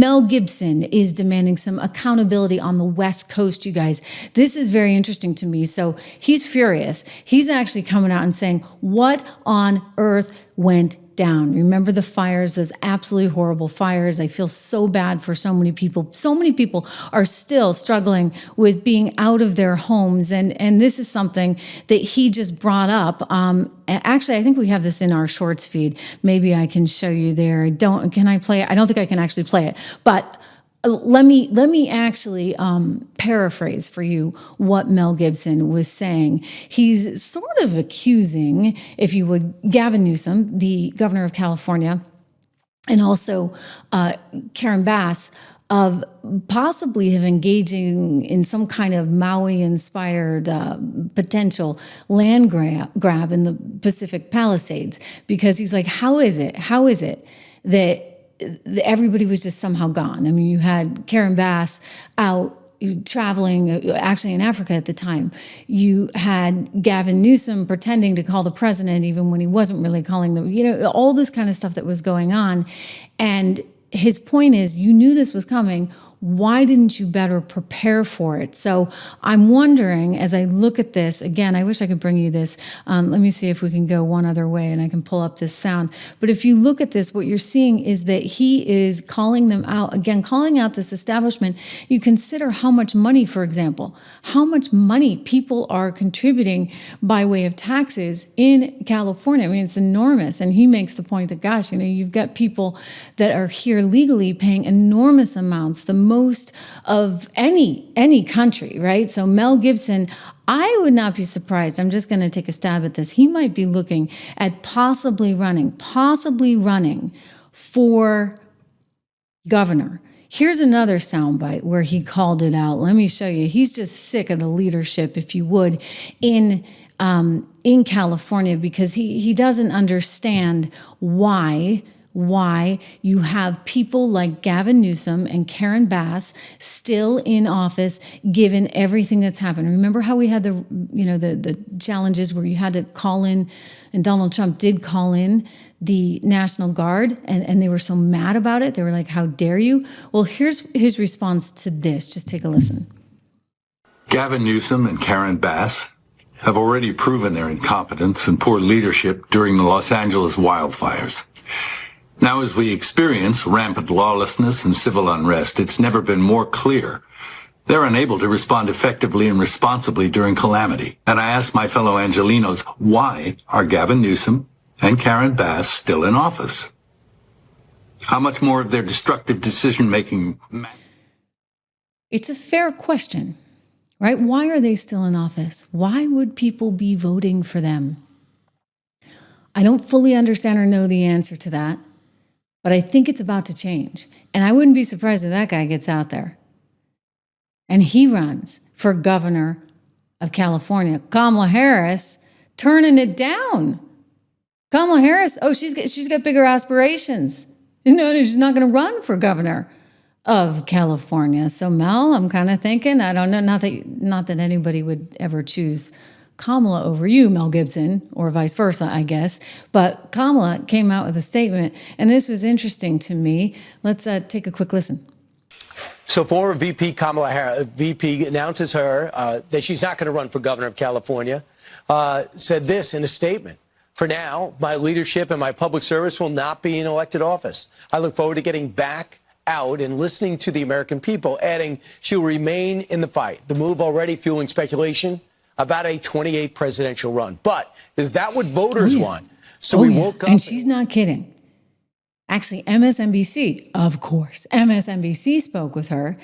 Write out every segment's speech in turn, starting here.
Mel Gibson is demanding some accountability on the West Coast, you guys. This is very interesting to me. So he's furious. He's actually coming out and saying, what on earth went down? Remember the fires, those absolutely horrible fires. I feel so bad for so many people. So many people are still struggling with being out of their homes. And this is something that he just brought up. Actually, I think we have this in our shorts feed. Maybe I can show you there. Can I play it? I don't think I can actually play it, but let me actually paraphrase for you what Mel Gibson was saying. He's sort of accusing, if you would, Gavin Newsom, the governor of California, and also Karen Bass, of possibly of engaging in some kind of Maui-inspired potential land grab in the Pacific Palisades. Because he's like, how is it that everybody was just somehow gone? I mean, you had Karen Bass out traveling, actually in Africa at the time. You had Gavin Newsom pretending to call the president even when he wasn't really calling them, all this kind of stuff that was going on. And his point is, you knew this was coming. Why didn't you better prepare for it? So I'm wondering, as I look at this, again, I wish I could bring you this. Let me see if we can go one other way and I can pull up this sound. But if you look at this, what you're seeing is that he is calling them out, again, calling out this establishment. You consider how much money, for example, how much money people are contributing by way of taxes in California. I mean, it's enormous. And he makes the point that, gosh, you've got people that are here legally paying enormous amounts, the most of any country, right? So Mel Gibson, I would not be surprised. I'm just going to take a stab at this. He might be looking at possibly running for governor. Here's another soundbite where he called it out. Let me show you. He's just sick of the leadership, if you would, in California, because he doesn't understand why you have people like Gavin Newsom and Karen Bass still in office, given everything that's happened. Remember how we had the challenges where you had to call in, and Donald Trump did call in the National Guard, and they were so mad about it. They were like, how dare you? Well, here's his response to this. Just take a listen. Gavin Newsom and Karen Bass have already proven their incompetence and poor leadership during the Los Angeles wildfires. Now, as we experience rampant lawlessness and civil unrest, it's never been more clear they're unable to respond effectively and responsibly during calamity. And I ask my fellow Angelenos, why are Gavin Newsom and Karen Bass still in office? How much more of their destructive decision-making? It's a fair question, right? Why are they still in office? Why would people be voting for them? I don't fully understand or know the answer to that. But I think it's about to change. And I wouldn't be surprised if that guy gets out there and he runs for governor of California. Kamala Harris turning it down. Kamala Harris, she's got bigger aspirations. No, she's not going to run for governor of California. So Mel, I'm kind of thinking, I don't know, not that anybody would ever choose Kamala over you, Mel Gibson, or vice versa, I guess. But Kamala came out with a statement, and this was interesting to me. Let's take a quick listen. So former VP Kamala Harris, VP announces that she's not going to run for governor of California, said this in a statement. For now, my leadership and my public service will not be in elected office. I look forward to getting back out and listening to the American people, adding she'll remain in the fight. The move already fueling speculation about a 28 presidential run. But is that what voters want? So we woke up. And she's not kidding. Actually, MSNBC, of course, MSNBC spoke with her,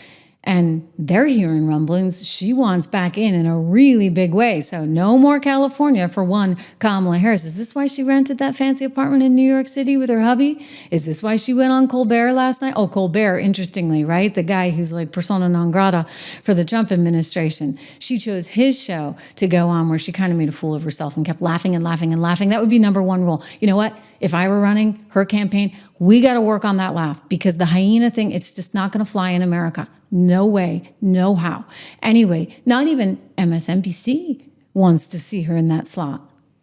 and they're hearing rumblings. She wants back in a really big way. So no more California for one Kamala Harris. Is this why she rented that fancy apartment in New York City with her hubby? Is this why she went on Colbert last night? Oh, Colbert, interestingly, right? The guy who's like persona non grata for the Trump administration. She chose his show to go on where she kind of made a fool of herself and kept laughing and laughing and laughing. That would be number one rule. You know what? If I were running her campaign, we got to work on that laugh, because the hyena thing, it's just not going to fly in America. No way, no how. Anyway, not even MSNBC wants to see her in that slot.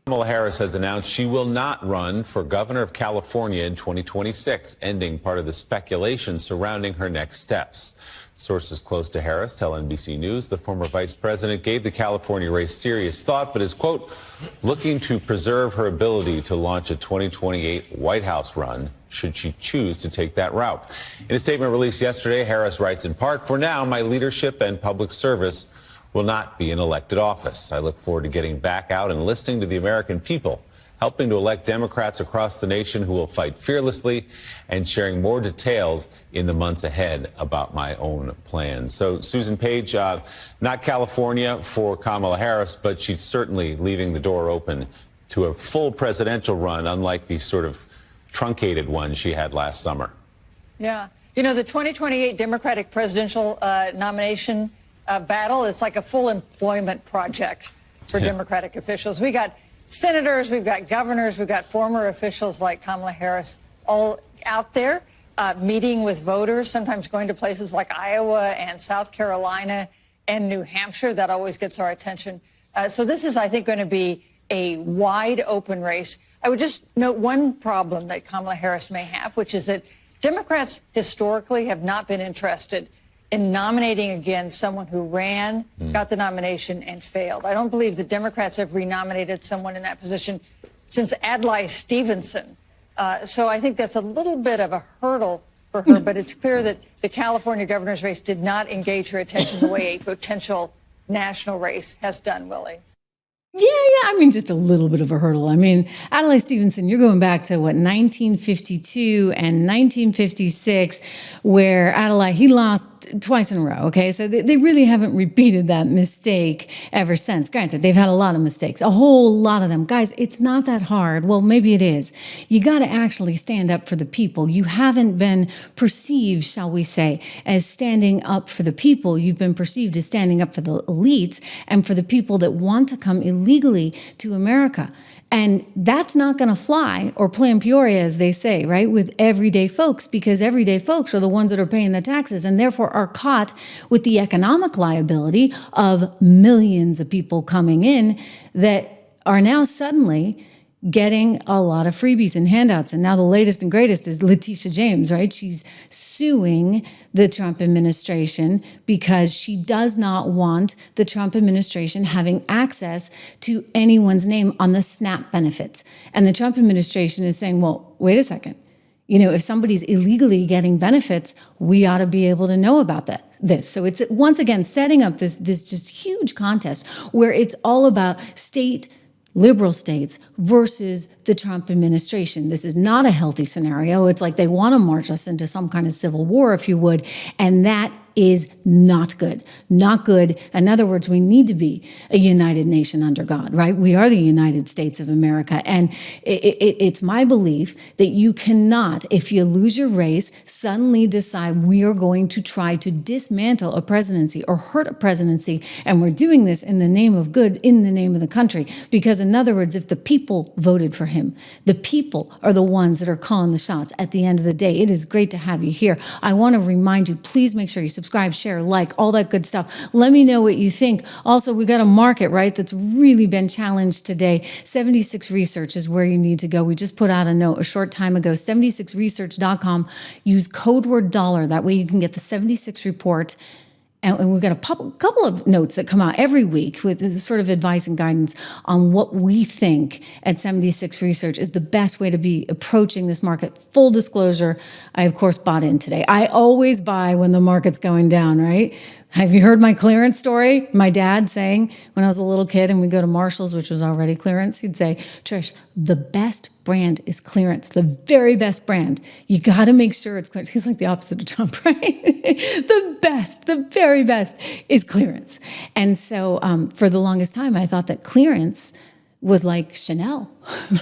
Kamala Harris has announced she will not run for governor of California in 2026, ending part of the speculation surrounding her next steps. Sources close to Harris tell NBC News the former vice president gave the California race serious thought, but is, quote, looking to preserve her ability to launch a 2028 White House run should she choose to take that route. In a statement released yesterday, Harris writes in part, for now, my leadership and public service will not be in elected office. I look forward to getting back out and listening to the American people, helping to elect Democrats across the nation who will fight fearlessly, and sharing more details in the months ahead about my own plans. So, Susan Page, not California for Kamala Harris, but she's certainly leaving the door open to a full presidential run, unlike the sort of truncated one she had last summer. Yeah. You know, the 2028 Democratic presidential nomination battle is like a full employment project for Democratic officials. We got senators, we've got governors, we've got former officials like Kamala Harris all out there meeting with voters, sometimes going to places like Iowa and South Carolina and New Hampshire. That always gets our attention. So this is, I think, going to be a wide open race. I would just note one problem that Kamala Harris may have, which is that Democrats historically have not been interested in nominating again someone who ran, got the nomination, and failed. I don't believe the Democrats have renominated someone in that position since Adlai Stevenson. So I think that's a little bit of a hurdle for her, but it's clear that the California governor's race did not engage her attention the way a potential national race has done, Willie. Yeah, I mean, just a little bit of a hurdle. I mean, Adlai Stevenson, you're going back to, what, 1952 and 1956, where Adlai, he lost twice in a row, okay? So they really haven't repeated that mistake ever since. Granted, they've had a lot of mistakes, a whole lot of them. Guys, it's not that hard. Well, maybe it is. You got to actually stand up for the people. You haven't been perceived, shall we say, as standing up for the people. You've been perceived as standing up for the elites and for the people that want to come illegally to America. And that's not going to fly or play in Peoria, as they say, right, with everyday folks, because everyday folks are the ones that are paying the taxes and therefore are caught with the economic liability of millions of people coming in that are now suddenly getting a lot of freebies and handouts. And now the latest and greatest is Letitia James, right? She's suing the Trump administration because she does not want the Trump administration having access to anyone's name on the SNAP benefits. And the Trump administration is saying, well, wait a second. You know, if somebody's illegally getting benefits, we ought to be able to know about this. So it's once again setting up this just huge contest where it's all about liberal states versus the Trump administration. This is not a healthy scenario. It's like they want to march us into some kind of civil war, if you would, and that is not good. Not good. In other words, we need to be a united nation under God, right? We are the United States of America. And it's my belief that you cannot, if you lose your race, suddenly decide we are going to try to dismantle a presidency or hurt a presidency. And we're doing this in the name of good, in the name of the country. Because in other words, if the people voted for him, the people are the ones that are calling the shots at the end of the day. It is great to have you here. I want to remind you, please make sure you subscribe, share, like, all that good stuff. Let me know what you think. Also, we got a market, right, that's really been challenged today. 76 Research is where you need to go. We just put out a note a short time ago, 76research.com. Use code word dollar. That way you can get the 76 report. And we've got a couple of notes that come out every week with this sort of advice and guidance on what we think at 76 Research is the best way to be approaching this market. Full disclosure, I, of course, bought in today. I always buy when the market's going down, right? Have you heard my clearance story? My dad saying when I was a little kid and we go to Marshall's, which was already clearance, he'd say, Trish, the best brand is clearance, the very best brand. You got to make sure it's clearance. He's like the opposite of Trump, right? The very best is clearance. And so for the longest time, I thought that clearance was like Chanel.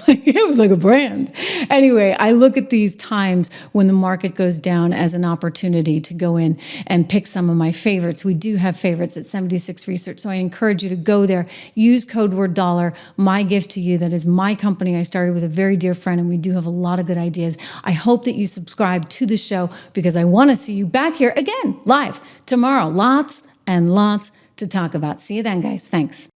It was like a brand. Anyway, I look at these times when the market goes down as an opportunity to go in and pick some of my favorites. We do have favorites at 76 Research, so I encourage you to go there. Use code word dollar. My gift to you, that is my company I started with a very dear friend, and we do have a lot of good ideas. I hope that you subscribe to the show because I want to see you back here again, live, tomorrow. Lots and lots to talk about. See you then, guys. Thanks.